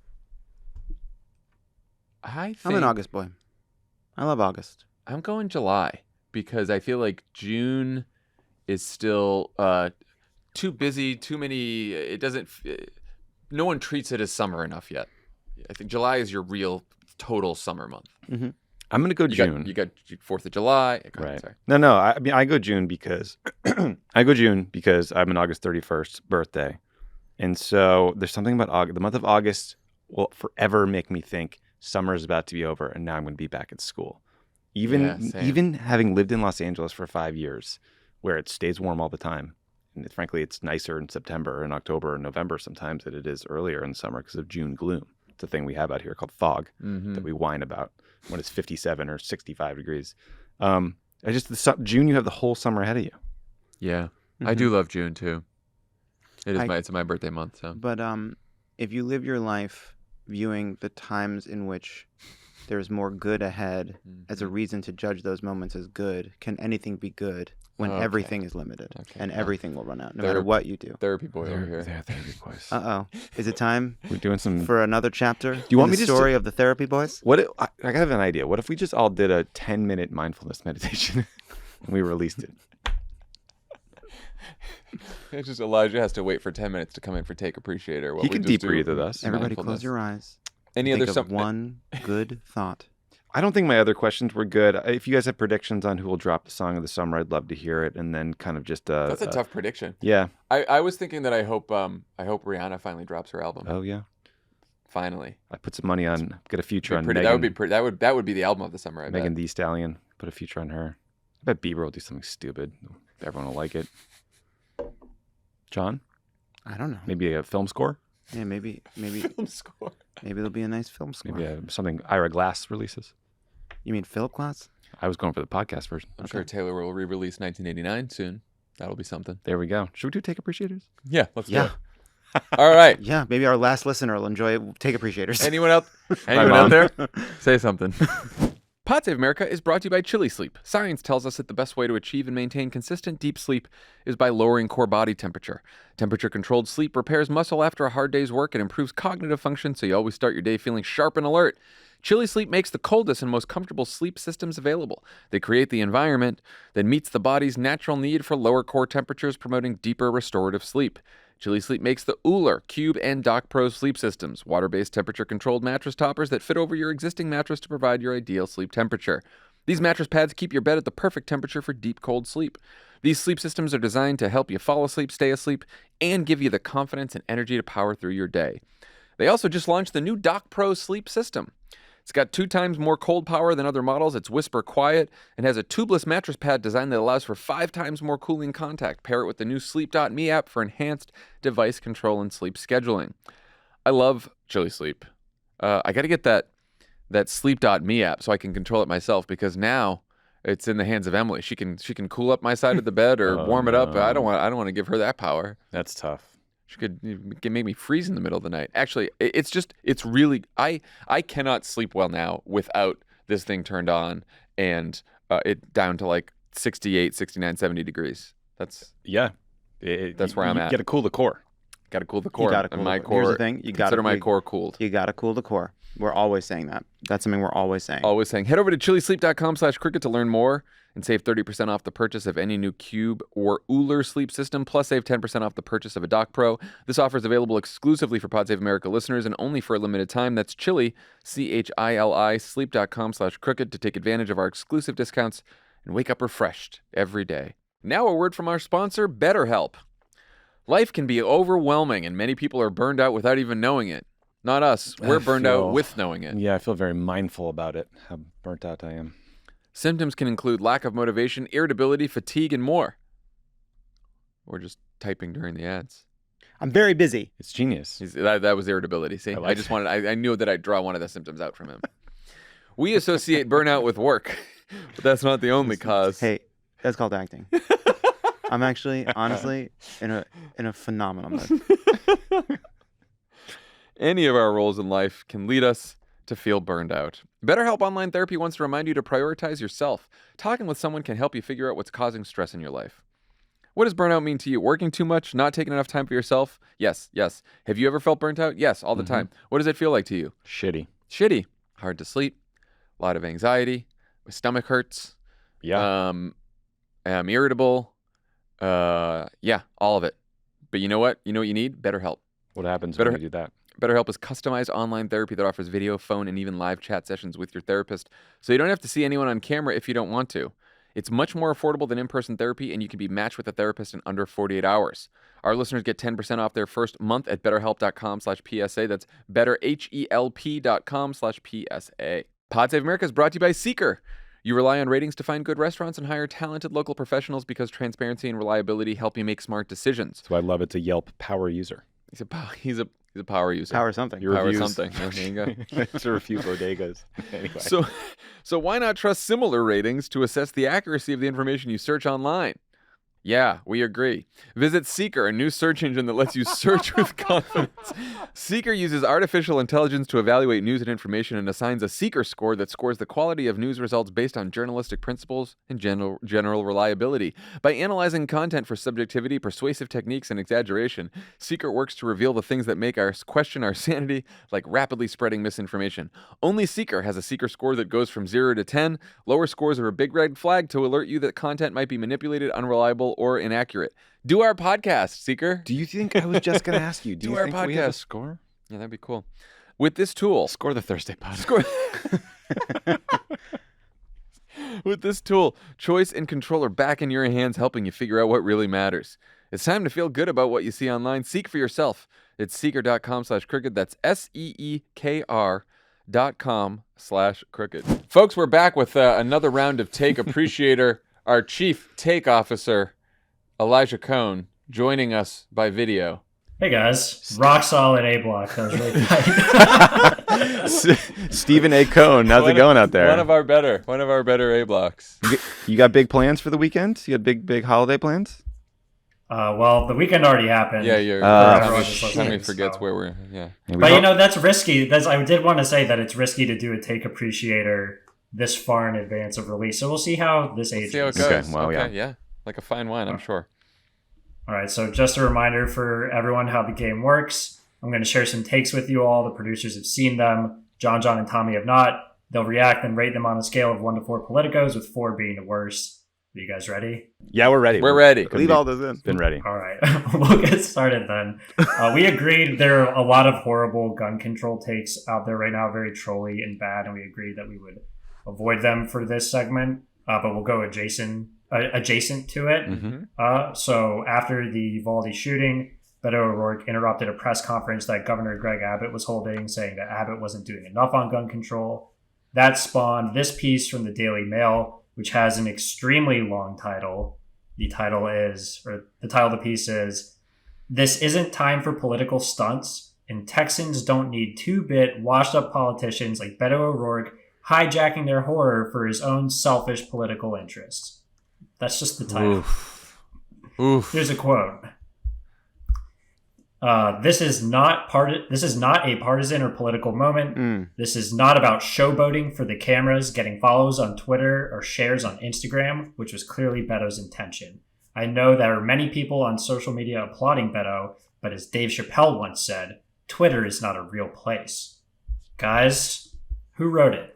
an August boy. I love August. I'm going July because I feel like June is still too busy. Too many. It doesn't. No one treats it as summer enough yet. I think July is your real total summer month. Mm-hmm. I'm gonna go June. You got 4th of July. Right. Sorry. No. I mean, I go June because I'm an August 31st birthday, And so there's something about August. The month of August will forever make me think summer is about to be over and now I'm going to be back at school. Even having lived in Los Angeles for 5 years, where it stays warm all the time, and frankly, it's nicer in September and October and November sometimes than it is earlier in the summer because of June gloom. It's a thing we have out here called fog that we whine about when it's 57 or 65 degrees. June, you have the whole summer ahead of you. Yeah, I do love June too. It's my birthday month. So, but if you live your life viewing the times in which there's more good ahead as a reason to judge those moments as good, can anything be good when everything is limited and everything will run out no matter what you do? Therapy boy over here. Therapy boys. Is it time We're doing some for another chapter? Do you want me the to story of the therapy boys? I have an idea. What if we just all did a 10-minute mindfulness meditation and we released it? It's just Elijah has to wait for 10 minutes to come in for Take Appreciator. He can deep breathe with us. Everybody close your eyes. Any Think other of one good thought. I don't think my other questions were good. If you guys have predictions on who will drop the song of the summer, I'd love to hear it. And then kind of just that's a tough prediction. Yeah. I was thinking that I hope Rihanna finally drops her album. Oh yeah. Finally. I put some money on get a feature on Megan. Megan. That would be pretty. That would be the album of the summer. Megan Thee Stallion. Put a feature on her. I bet Bieber will do something stupid. Everyone will like it. John? I don't know. Maybe a film score? Yeah, maybe Film score. maybe there'll be a nice film score. Maybe something Ira Glass releases. You mean Philip Glass? I was going for the podcast version. I'm sure Taylor will re-release 1989 soon. That'll be something. There we go. Should we do Take Appreciators? Yeah, let's do it. All right. Yeah, maybe our last listener will enjoy it. Take Appreciators. Anyone out there? Say something. Pod Save America is brought to you by Chili Sleep. Science tells us that the best way to achieve and maintain consistent deep sleep is by lowering core body temperature. Temperature-controlled sleep repairs muscle after a hard day's work and improves cognitive function so you always start your day feeling sharp and alert. Chili Sleep makes the coldest and most comfortable sleep systems available. They create the environment that meets the body's natural need for lower core temperatures, promoting deeper restorative sleep. Chili Sleep makes the Uller, Cube, and Doc Pro sleep systems, water-based temperature-controlled mattress toppers that fit over your existing mattress to provide your ideal sleep temperature. These mattress pads keep your bed at the perfect temperature for deep, cold sleep. These sleep systems are designed to help you fall asleep, stay asleep, and give you the confidence and energy to power through your day. They also just launched the new Doc Pro sleep system. It's got 2 times more cold power than other models. It's whisper quiet and has a tubeless mattress pad design that allows for 5 times more cooling contact. Pair it with the new Sleep.me app for enhanced device control and sleep scheduling. I love Chili Sleep. I got to get that Sleep.me app so I can control it myself because now it's in the hands of Emily. She can cool up my side of the bed or warm it up. I don't want to give her that power. That's tough. She could make me freeze in the middle of the night. Actually, it's really, I cannot sleep well now without this thing turned on and it down to like 68, 69, 70 degrees. That's where I'm at. You got to cool the core. Got to cool the core. Cool my core. core. Here's the thing. Consider my core cooled. You got to cool the core. We're always saying that. That's something we're always saying. Always saying. Head over to chilisleep.com/cricket to learn more and save 30% off the purchase of any new Cube or Uller sleep system, plus save 10% off the purchase of a Doc Pro. This offer is available exclusively for Pod Save America listeners and only for a limited time. That's Chili, CHILI, sleep.com/crooked to take advantage of our exclusive discounts and wake up refreshed every day. Now a word from our sponsor, BetterHelp. Life can be overwhelming and many people are burned out without even knowing it. Not us. We're burned out with knowing it. Yeah, I feel very mindful about it, how burnt out I am. Symptoms can include lack of motivation, irritability, fatigue, and more. Or just typing during the ads. I'm very busy. It's genius. That was irritability. See, I knew that I'd draw one of the symptoms out from him. We associate burnout with work, but that's not the only cause. Hey, that's called acting. I'm actually, honestly, in a phenomenal mood. Any of our roles in life can lead us to feel burned out. BetterHelp Online Therapy wants to remind you to prioritize yourself. Talking with someone can help you figure out what's causing stress in your life. What does burnout mean to you? Working too much? Not taking enough time for yourself? Yes. Have you ever felt burnt out? Yes, all the time. What does it feel like to you? Shitty. Hard to sleep. A lot of anxiety. My stomach hurts. Yeah. I'm irritable. Yeah, all of it. But you know what? You know what you need? BetterHelp. What happens when you do that? BetterHelp is customized online therapy that offers video, phone, and even live chat sessions with your therapist, so you don't have to see anyone on camera if you don't want to. It's much more affordable than in-person therapy, and you can be matched with a therapist in under 48 hours. Our listeners get 10% off their first month at betterhelp.com/PSA. That's betterhelp.com/PSA. Pod Save America is brought to you by Seeker. You rely on ratings to find good restaurants and hire talented local professionals because transparency and reliability help you make smart decisions. So I love it's a Yelp power user. He's a power user. Power something. Your Power reviews. something. Yeah, there you go. To refute bodegas. Anyway. So why not trust similar ratings to assess the accuracy of the information you search online? Yeah, we agree. Visit Seeker, a new search engine that lets you search with confidence. Seeker uses artificial intelligence to evaluate news and information and assigns a Seeker score that scores the quality of news results based on journalistic principles and general reliability. By analyzing content for subjectivity, persuasive techniques, and exaggeration, Seeker works to reveal the things that make us question our sanity, like rapidly spreading misinformation. Only Seeker has a Seeker score that goes from 0 to 10. Lower scores are a big red flag to alert you that content might be manipulated, unreliable, or inaccurate. Do our podcast, Seeker. Do you think I was just going to ask you? Do you our think we have a podcast. score? Yeah, that'd be cool. With this tool, Score the Thursday pod. With this tool, choice and control are back in your hands, helping you figure out what really matters. It's time to feel good about what you see online. Seek for yourself. It's seeker.com/crooked. That's SEEKR.com/crooked. Folks, we're back with another round of Take Appreciator. Our chief take officer, Elijah Cohn, joining us by video. Hey guys, rock solid A block. That was really tight. Stephen A. Cohn, how's it going out there? One of our better A blocks. You got big plans for the weekend? You got big holiday plans? Well, the weekend already happened. Yeah, you're. everyone just listening, Tommy forgets so. where we're. Yeah. But that's risky. I did want to say that it's risky to do a Take Appreciator this far in advance of release. So we'll see how this ages. See how it goes. Okay, well, yeah. Like a fine wine, I'm sure. All right, so just a reminder for everyone how the game works. I'm going to share some takes with you all. The producers have seen them. John, and Tommy have not. They'll react and rate them on a scale of 1 to 4 politicos, with 4 being the worst. Are you guys ready? Yeah, we're ready. We're ready. Leave all those in. Been ready. All right, we'll get started then. We agreed there are a lot of horrible gun control takes out there right now, very trolly and bad, and we agreed that we would avoid them for this segment, but we'll go adjacent to it. Mm-hmm. So after the Uvalde shooting, Beto O'Rourke interrupted a press conference that Governor Greg Abbott was holding, saying that Abbott wasn't doing enough on gun control. That spawned this piece from the Daily Mail, which has an extremely long title. The title of the piece is, "This isn't time for political stunts, and Texans don't need 2-bit washed-up politicians like Beto O'Rourke hijacking their horror for his own selfish political interests." That's just the title. Oof. Here's a quote. This is not a partisan or political moment. This is not about showboating for the cameras, getting follows on Twitter or shares on Instagram, which was clearly Beto's intention. I know there are many people on social media applauding Beto, but as Dave Chappelle once said, Twitter is not a real place. Guys, who wrote it?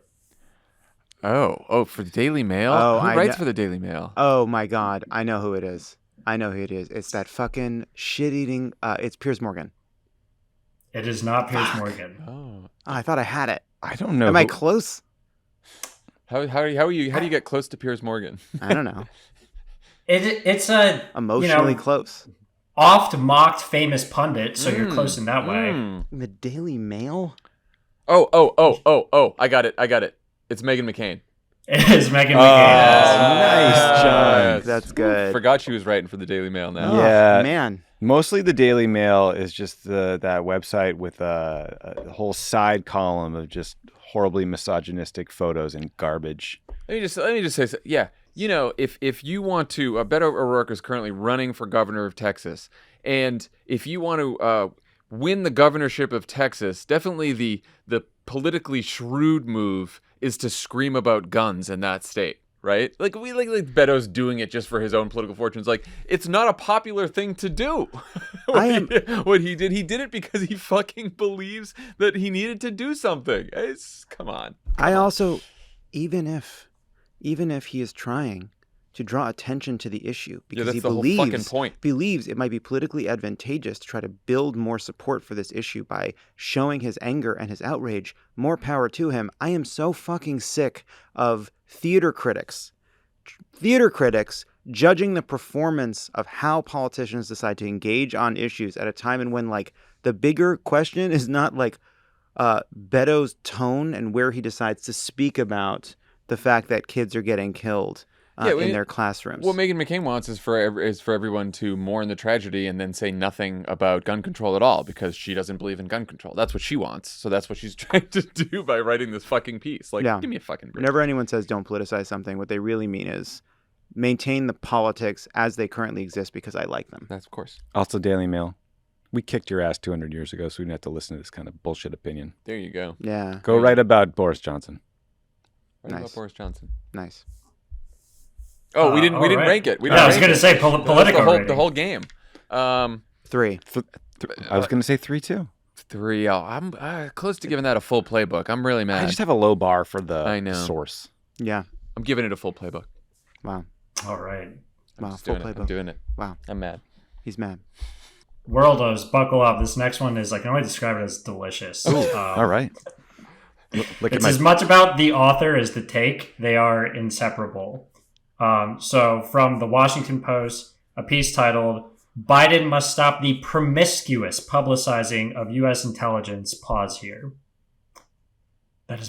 Oh, for the Daily Mail? Oh, Who I writes know- for the Daily Mail? Oh my God, I know who it is. It's that fucking shit-eating. It's Piers Morgan. It is not Piers Morgan. Oh. Oh, I thought I had it. I don't know. Am I close? How do you get close to Piers Morgan? I don't know. It's a Emotionally close. oft mocked famous pundit, so you're close in that way. The Daily Mail. Oh! I got it. It's Meghan McCain. It is Meghan McCain. Nice, John. That's good. Forgot she was writing for the Daily Mail now. Oh, Yeah. man. Mostly the Daily Mail is just that website with a whole side column of just horribly misogynistic photos and garbage. Let me just say, yeah. If you want to, Beto O'Rourke is currently running for governor of Texas, and if you want to win the governorship of Texas, definitely the politically shrewd move is to scream about guns in that state, right? Like Beto's doing it just for his own political fortunes. Like, it's not a popular thing to do. What he did it because he fucking believes that he needed to do something. Come on. I also, even if he is trying to draw attention to the issue because that's he the whole fucking point. believes it might be politically advantageous to try to build more support for this issue by showing his anger and his outrage, more power to him. I am so fucking sick of theater critics theater critics judging the performance of how politicians decide to engage on issues at a time and when, like, the bigger question is not like Beto's tone and where he decides to speak about the fact that kids are getting killed in their classrooms. What Meghan McCain wants is for everyone to mourn the tragedy and then say nothing about gun control at all because she doesn't believe in gun control. That's what she wants. So that's what she's trying to do by writing this fucking piece. Like, give me a fucking break. Whenever anyone says don't politicize something, what they really mean is maintain the politics as they currently exist because I like them. That's of course. Also, Daily Mail. We kicked your ass 200 years ago, so we didn't have to listen to this kind of bullshit opinion. There you go. Yeah. Go write about Boris Johnson. Right about Boris Johnson. Nice. Oh, we didn't rank it. I was going to say political. The whole game. 3. I was going to say 3 too. 3. Oh, I'm close to giving that a full playbook. I'm really mad. I just have a low bar for the source. Yeah. I'm giving it a full playbook. Wow. All right. Wow. Full playbook. I'm doing it. Wow. I'm mad. He's mad. Worldos, buckle up. This next one is, I can only describe it as delicious. All right. It's as much about the author as the take. They are inseparable. So from the Washington Post, a piece titled, "Biden must stop the promiscuous publicizing of U.S. intelligence. Pause here." That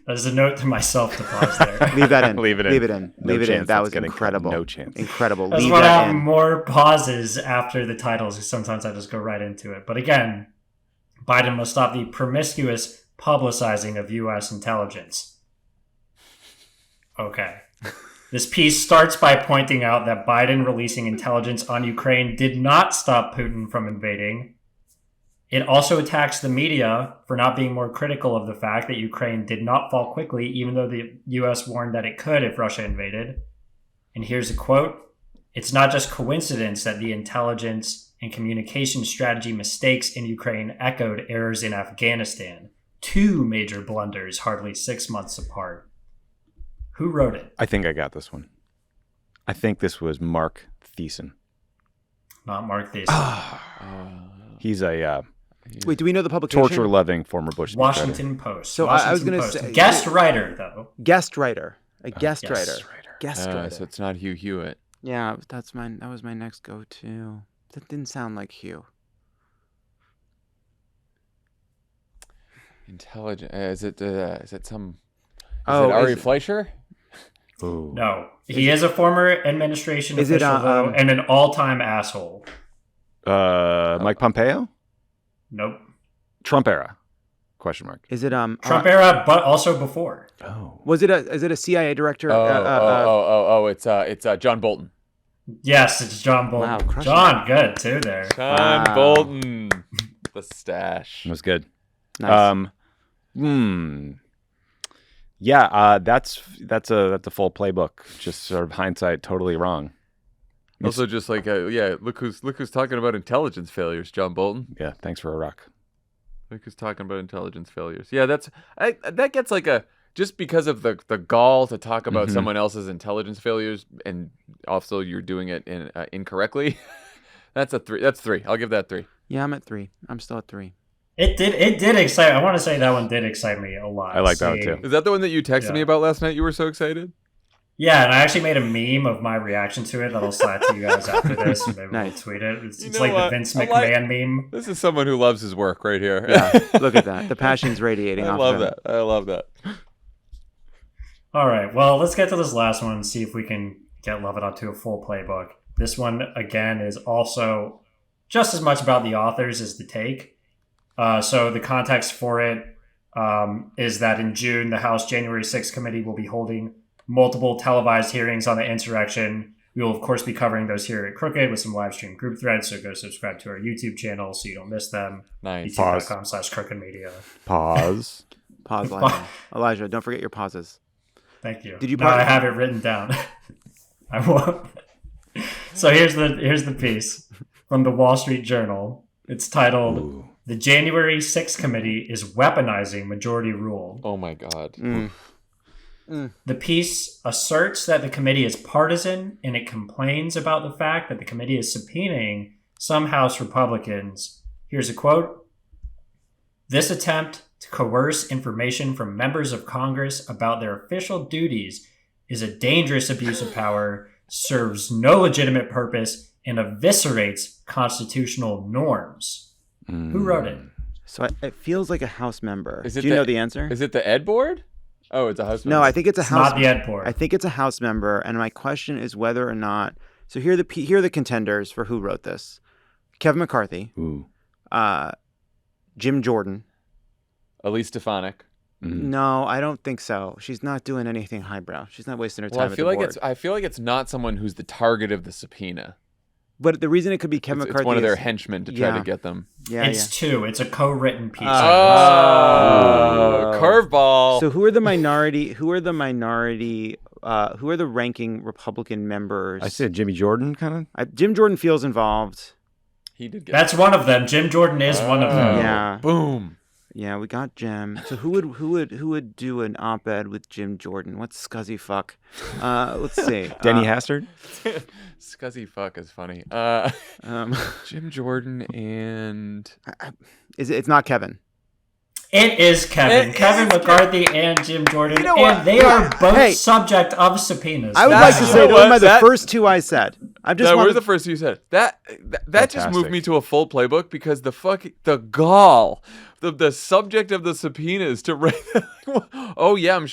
is a note to myself to pause there. Leave that in. Leave it in. Leave it in. No Leave it in. chance That that's was getting incredible. cut. No chance. Incredible. I just Leave want to that have in. more pauses after the titles, because sometimes I just go right into it. But again, Biden must stop the promiscuous publicizing of U.S. intelligence. Okay. This piece starts by pointing out that Biden releasing intelligence on Ukraine did not stop Putin from invading. It also attacks the media for not being more critical of the fact that Ukraine did not fall quickly, even though the U.S. warned that it could if Russia invaded. And here's a quote. "It's not just coincidence that the intelligence and communication strategy mistakes in Ukraine echoed errors in Afghanistan. 2 major blunders hardly 6 months apart." Who wrote it? I think I got this one. I think this was Mark Thiessen. Not Mark Thiessen. He's a Wait, do we know the publication? torture-loving former Bush Washington Post. So Washington I was going to Post. say... Guest writer, though. Guest writer. A guest Yes. writer. Guest writer. So it's not Hugh Hewitt. Yeah, that was my next go-to. That didn't sound like Hugh. Intelligent. Is it some? Oh, is it Ari is it- Fleischer? Ooh. No. He is a former administration Is it, official, though, and an all-time asshole. Mike Pompeo? Nope. Trump era? Question mark. Is it Trump era, but also before. Oh. Is it a CIA director? It's John Bolton. Yes, it's John Bolton. Wow, crushing John, good, too, there. John Wow. Bolton. The stash. That was good. Nice. Yeah, that's a full playbook. Just sort of hindsight, totally wrong. Also, just like look who's talking about intelligence failures, John Bolton. Yeah, thanks for a rock. Look who's talking about intelligence failures. Yeah, that gets like just because of the gall to talk about someone else's intelligence failures, and also you're doing it incorrectly. That's a 3. That's 3. I'll give that 3. Yeah, I'm at 3. I'm still at 3. It did excite. I want to say that one did excite me a lot. I like that one, too. Is that the one that you texted me about last night? You were so excited. Yeah, and I actually made a meme of my reaction to it that I'll slide to you guys after this, and maybe we'll Nice. tweet it. It's know like what? the Vince I McMahon meme. This is someone who loves his work right here. Yeah, look at that. The passion's radiating I off love of him. that. I love that. All right, well, let's get to this last one and see if we can get Lovett onto a full playbook. This one, again, is also just as much about the authors as the take. So the context for it is that in June, the House January 6th committee will be holding multiple televised hearings on the insurrection. We will, of course, be covering those here at Crooked with some live stream group threads, so go subscribe to our YouTube channel so you don't miss them. Nice. YouTube.com/Crooked Media. Pause. Pause, Elijah. Elijah, don't forget your pauses. Thank you. Did you No, I have it written down. I won't. So here's the piece from the Wall Street Journal. It's titled, Ooh. "The January 6th Committee is Weaponizing Majority Rule." Oh my God. The piece asserts that the committee is partisan, and it complains about the fact that the committee is subpoenaing some House Republicans. Here's a quote. "This attempt to coerce information from members of Congress about their official duties is a dangerous abuse of power, serves no legitimate purpose, and eviscerates constitutional norms. Who wrote it? So it feels like a House member. Is it Do you know the answer? Is it the Ed board? Oh, it's a House member. No, I think it's a It's House. not the Ed board. I think it's a House member, and my question is whether or not. So here are the contenders for who wrote this: Kevin McCarthy, Ooh. Jim Jordan. Elise Stefanik. No, I don't think so. She's not doing anything highbrow. She's not wasting her time. Well, I feel like board. it's not someone who's the target of the subpoena. But the reason it could be Kevin McCarthy It's one of their is- henchmen to try yeah. to get them. Yeah, It's two. It's a co-written piece. Oh, curveball. So who are the minority? Who are the ranking Republican members? I said Jimmy Jordan, kind of. Jim Jordan feels involved. He did get That's one of them. Jim Jordan is one of them. Yeah. Boom. Yeah, we got Jim. So who would do an op-ed with Jim Jordan? What's scuzzy fuck? Let's see. Denny Hastert. Scuzzy fuck is funny. Um, Jim Jordan and it's not Kevin. It is Kevin. It Kevin is McCarthy and Jim Jordan. You know what? And they are both Hey. subject of subpoenas. I would That's- like to you say know those what? are the That- first two I said. I just that wanted were the first you said. That just moved me to a full playbook because the gall, the subject of the subpoenas to write. Oh yeah, I'm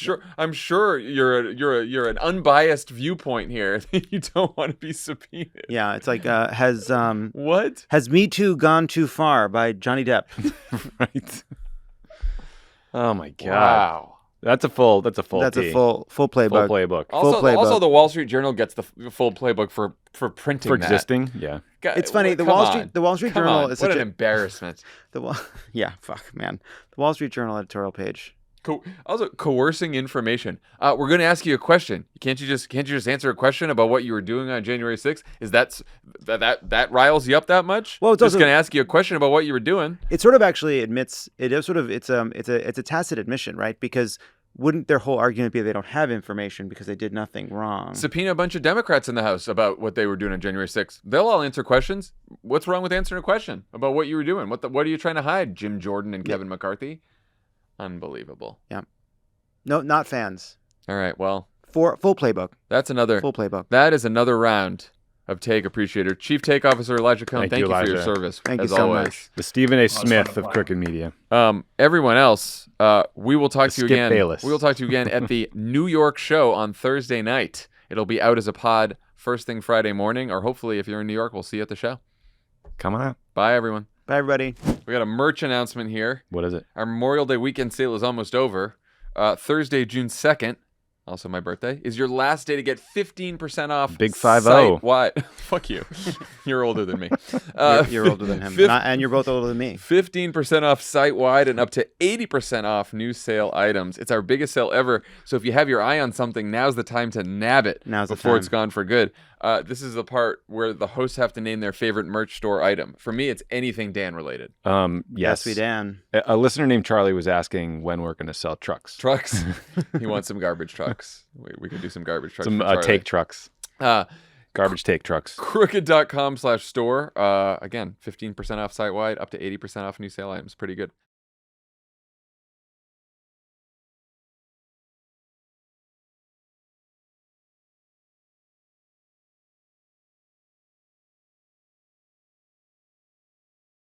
sure you're an unbiased viewpoint here. You don't want to be subpoenaed. Yeah, it's like has What? Me Too Gone Too Far by Johnny Depp. Right. Oh my God. Wow. That's a full. That's T. a full playbook. Full playbook. Full playbook. Also, the Wall Street Journal gets the full playbook for printing For that. existing, yeah. God, It's funny. The come Wall on. Street Come Journal on. is What such an a embarrassment. yeah. Fuck man. The Wall Street Journal editorial page. Also, coercing information. We're going to ask you a question. Can't you just answer a question about what you were doing on January 6th? Is that riles you up that much? Well, it's just also- going to ask you a question about what you were doing. It sort of actually admits it is sort of it's a tacit admission, right? Because wouldn't their whole argument be they don't have information because they did nothing wrong? Subpoena a bunch of Democrats in the House about what they were doing on January 6th. They'll all answer questions. What's wrong with answering a question about what you were doing? What are you trying to hide, Jim Jordan and Kevin McCarthy? Unbelievable. Yeah. No, not fans. All right, well, Full playbook. that's another. Full playbook. That is another round of Take Appreciator. Chief Take Officer Elijah Cohn, thank you for your Elijah. service. Thank you as so always. much. The Stephen A. fun Smith to of play. Crooked Media. Everyone else, we will talk to you Skip again. Bayless. We will talk to you again at the New York show on Thursday night. It'll be out as a pod first thing Friday morning, or hopefully, if you're in New York, we'll see you at the show. Come on out. Bye, everyone. Bye, everybody. We got a merch announcement here. What is it? Our Memorial Day weekend sale is almost over. Thursday, June 2nd, also my birthday, is your last day to get 15% off. Big 5-0. site-wide- Fuck you. You're older than me. You're older than him, and you're both older than me. 15% off site-wide and up to 80% off new sale items. It's our biggest sale ever. So if you have your eye on something, now's the time to nab it Now's the before it's time. gone for good. This is the part where the hosts have to name their favorite merch store item. For me, it's anything Dan related. Yes. we Dan. A listener named Charlie was asking when we're going to sell trucks. Trucks. He wants some garbage trucks. We could do some garbage trucks. Some for Charlie. take trucks. Uh, Garbage take trucks. Crooked.com/store. Again, 15% off site-wide, up to 80% off new sale items. Pretty good.